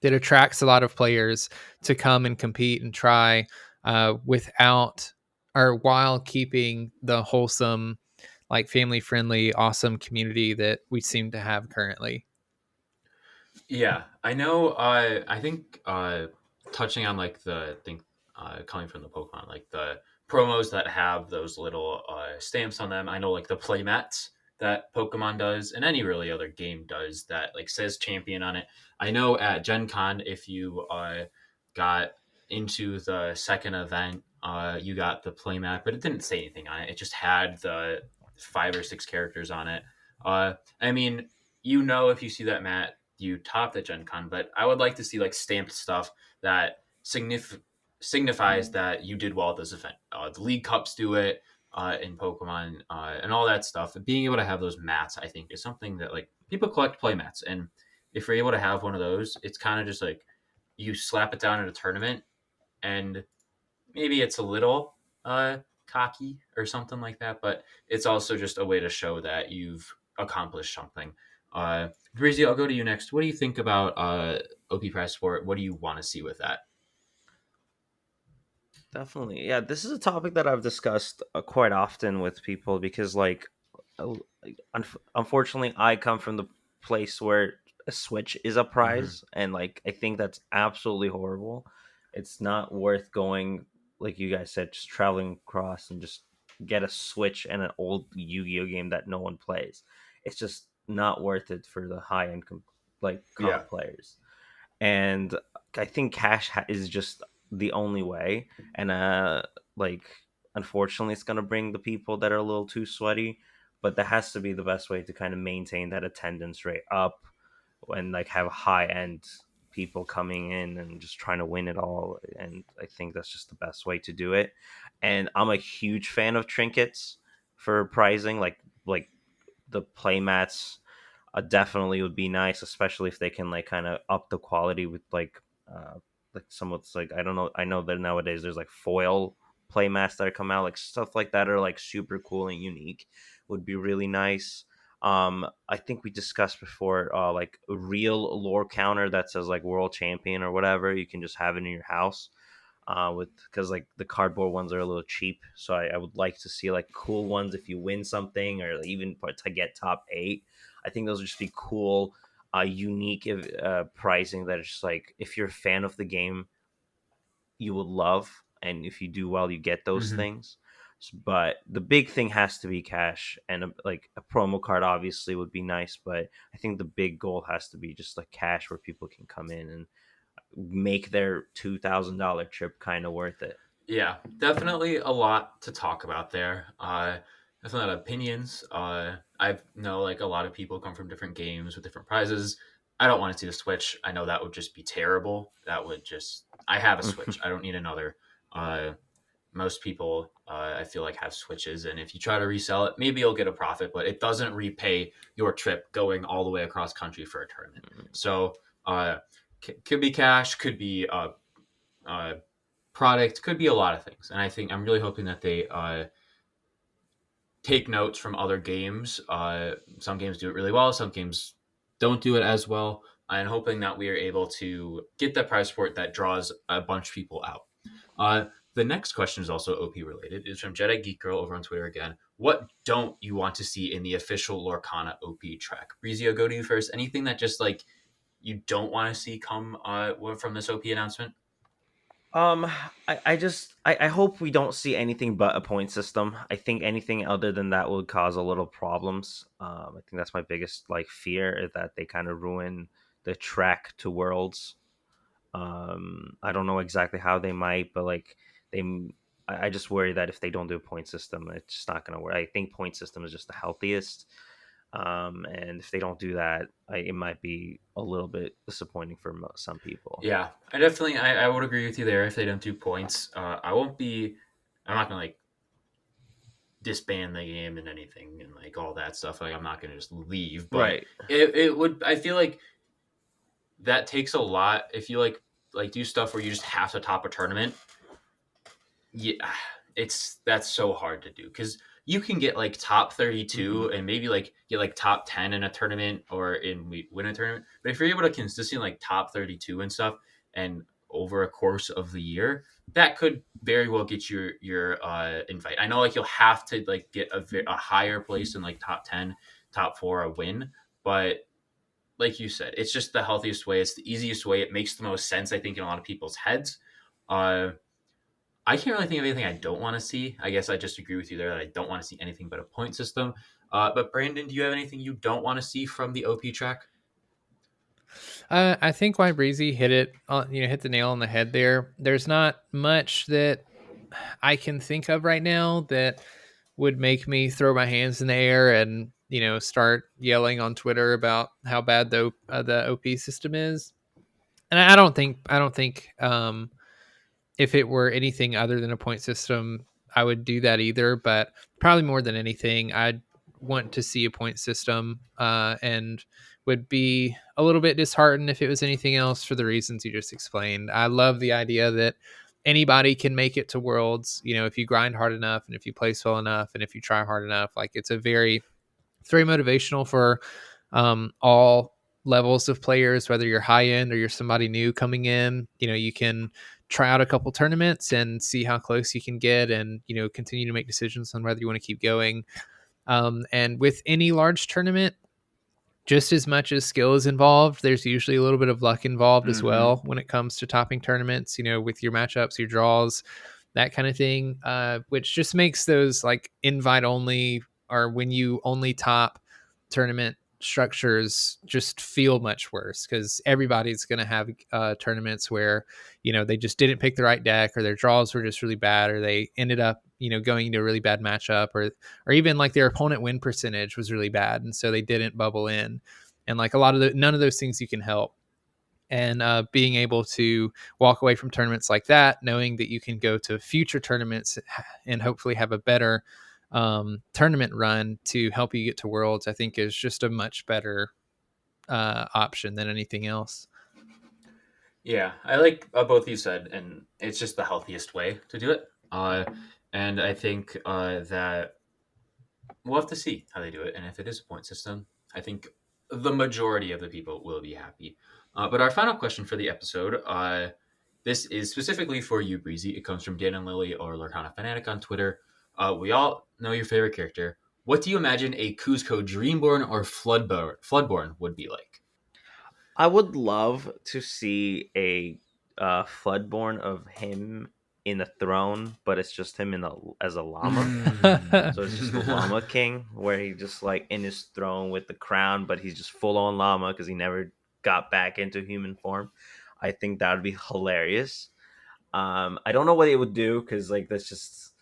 that attracts a lot of players to come and compete and try without or while keeping the wholesome, like family friendly, awesome community that we seem to have currently. Yeah, I know. I think touching on like the thing coming from the Pokemon, like the promos that have those little stamps on them. I know like the playmats that Pokemon does, and any really other game does that like says champion on it. I know at Gen Con, if you got into the second event, you got the playmat, but it didn't say anything on it. It just had the 5 or 6 characters on it. I mean, if you see that mat, you topped at Gen Con, but I would like to see like stamped stuff that signifies that you did well at this event. The League Cups do it in Pokemon and all that stuff. Being able to have those mats, I think, is something that like people collect play mats, and if you're able to have one of those, it's kind of just like you slap it down at a tournament, and maybe it's a little cocky or something like that, but it's also just a way to show that you've accomplished something. Breezy, I'll go to you next. What do you think about OP Press Sport? What do you want to see with that? Definitely. Yeah, this is a topic that I've discussed quite often with people because, like, unfortunately, I come from the place where a Switch is a Mm-hmm. prize, and like, I think that's absolutely horrible. It's not worth going, like you guys said, just traveling across and just get a Switch and an old Yu-Gi-Oh game that no one plays. It's just not worth it for the high-end like Yeah. comp players. And I think cash is just the only way. And like, unfortunately, it's gonna bring the people that are a little too sweaty, but that has to be the best way to kind of maintain that attendance rate up and like have high end people coming in and just trying to win it all. And I think that's just the best way to do it. And I'm a huge fan of trinkets for pricing, like the playmats definitely would be nice, especially if they can like kind of up the quality with uh like some of like, I don't know, I know that nowadays there's like foil play mats that come out, like stuff like that are like super cool and unique, would be really nice. I think we discussed before like a real lore counter that says like world champion or whatever, you can just have it in your house with, because like the cardboard ones are a little cheap, so I would like to see like cool ones if you win something, or even to get top 8. I think those would just be cool, unique pricing that is just like, if you're a fan of the game, you would love, and if you do well, you get those Mm-hmm. things. But the big thing has to be cash, and like a promo card obviously would be nice, but I think the big goal has to be just like cash where people can come in and make their $2,000 trip kind of worth it. Yeah, definitely a lot to talk about there. Definitely a lot of opinions. I know like a lot of people come from different games with different prizes. I don't want to see the Switch. I know that would just be terrible. That would just. I have a Switch. I don't need another. Uh, most people, I feel like, have Switches, and if you try to resell it, maybe you'll get a profit, but it doesn't repay your trip going all the way across country for a tournament. So, could be cash, could be uh, product, could be a lot of things. And I think I'm really hoping that they take notes from other games. Some games do it really well, some games don't do it as well. And hoping that we are able to get that prize support that draws a bunch of people out. Uh, the next question is also OP related. It's from Jedi Geek Girl over on Twitter again. What don't you want to see in the official Lorcana OP track? Breezy, I'll go to you first. Anything that just like you don't want to see come from this OP announcement? Um, I hope we don't see anything but a point system. I think anything other than that would cause a little problems. I think that's my biggest like fear is that they kind of ruin the track to worlds. I don't know exactly how they might, but like they, I just worry that if they don't do a point system, it's just not going to work. I think point system is just the healthiest. And if they don't do that, it might be a little bit disappointing for some people. Yeah, I definitely I would agree with you there. If they don't do points, I won't be. I'm not gonna like disband the game and anything and like all that stuff. Like I'm not gonna just leave, but Right. it would. I feel like that takes a lot. If you like do stuff where you just have to top a tournament, yeah, it's that's so hard to do because you can get like top Hmm. 32 and maybe like get like top 10 in a tournament or win a tournament. But if you're able to consistently like top 32 and stuff and over a course of the year, that could very well get your invite. I know like you'll have to like get a higher place in like top 10, top 4 a win, but like you said, it's just the healthiest way. It's the easiest way. It makes the most sense, I think, in a lot of people's heads. Uh, I can't really think of anything I don't want to see. I guess I just agree with you there that I don't want to see anything but a point system. But Brandon, do you have anything you don't want to see from the OP track? I think YBreezy hit it on, hit the nail on the head there. There's not much that I can think of right now that would make me throw my hands in the air and start yelling on Twitter about how bad the OP system is. And I don't think if it were anything other than a point system, I would do that either. But probably more than anything, I'd want to see a point system, and would be a little bit disheartened if it was anything else for the reasons you just explained. I love the idea that anybody can make it to Worlds. If you grind hard enough, and if you place well enough, and if you try hard enough, like it's very motivational for all levels of players, whether you're high end or you're somebody new coming in. You can try out a couple tournaments and see how close you can get, and continue to make decisions on whether you want to keep going. And with any large tournament, just as much as skill is involved, there's usually a little bit of luck involved as Mm-hmm. well when it comes to topping tournaments, with your matchups, your draws, that kind of thing, which just makes those like invite only, or when you only top tournament structures, just feel much worse because everybody's going to have tournaments where they just didn't pick the right deck, or their draws were just really bad, or they ended up going into a really bad matchup, or even like their opponent win percentage was really bad and so they didn't bubble in. And like a lot of none of those things you can help. And being able to walk away from tournaments like that, knowing that you can go to future tournaments and hopefully have a better tournament run to help you get to Worlds, I think is just a much better option than anything else. Yeah, I like both you said, and it's just the healthiest way to do it. And I think that we'll have to see how they do it. And if it is a point system, I think the majority of the people will be happy. But our final question for the episode, this is specifically for you, Breezy. It comes from Dan and Lily or Lorcana Fanatic on Twitter. We all know your favorite character. What do you imagine a Kuzco Dreamborn or Floodborn would be like? I would love to see a Floodborn of him in a throne, but it's just him as a llama. So it's just the Mm. Llama King, where he just like in his throne with the crown, but he's just full on llama because he never got back into human form. I think that would be hilarious. I don't know what it would do because like that's just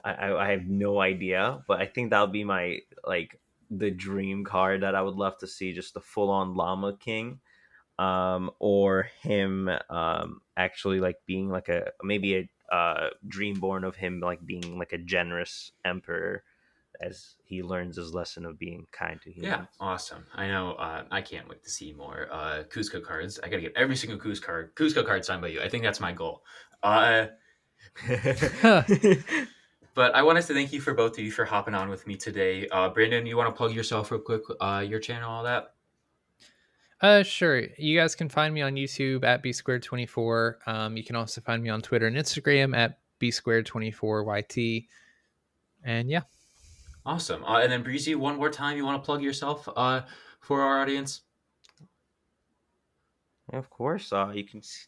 I have no idea, but I think that would be my like the dream card that I would love to see, just the full on Llama King, or him actually like being like a maybe a dreamborn of him like being like a generous emperor as he learns his lesson of being kind to Yeah, humans. awesome. I know. I can't wait to see more Cusco cards. I gotta get every single Cusco card signed by you. I think that's my goal. Uh, but I wanted to thank you for both of you for hopping on with me today. Brandon, you want to plug yourself real quick, your channel, all that? Sure. You guys can find me on YouTube at b squared 24. You can also find me on Twitter and Instagram at b squared 24yt. And yeah. Awesome. And then Breezy, one more time, you want to plug yourself for our audience? Of course,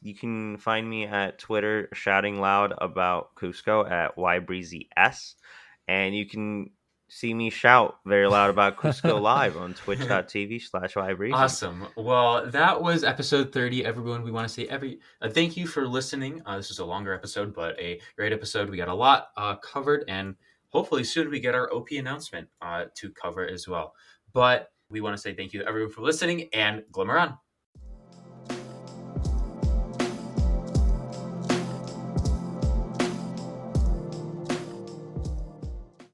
you can find me at Twitter shouting loud about Cusco at YBreezyS, and you can see me shout very loud about Cusco live on twitch.tv/YBreezy. Awesome. Well, that was episode 30. Everyone, we want to say thank you for listening. This was a longer episode, but a great episode. We got a lot covered, and hopefully soon we get our OP announcement to cover as well. But we want to say thank you to everyone for listening, and Glimmer On.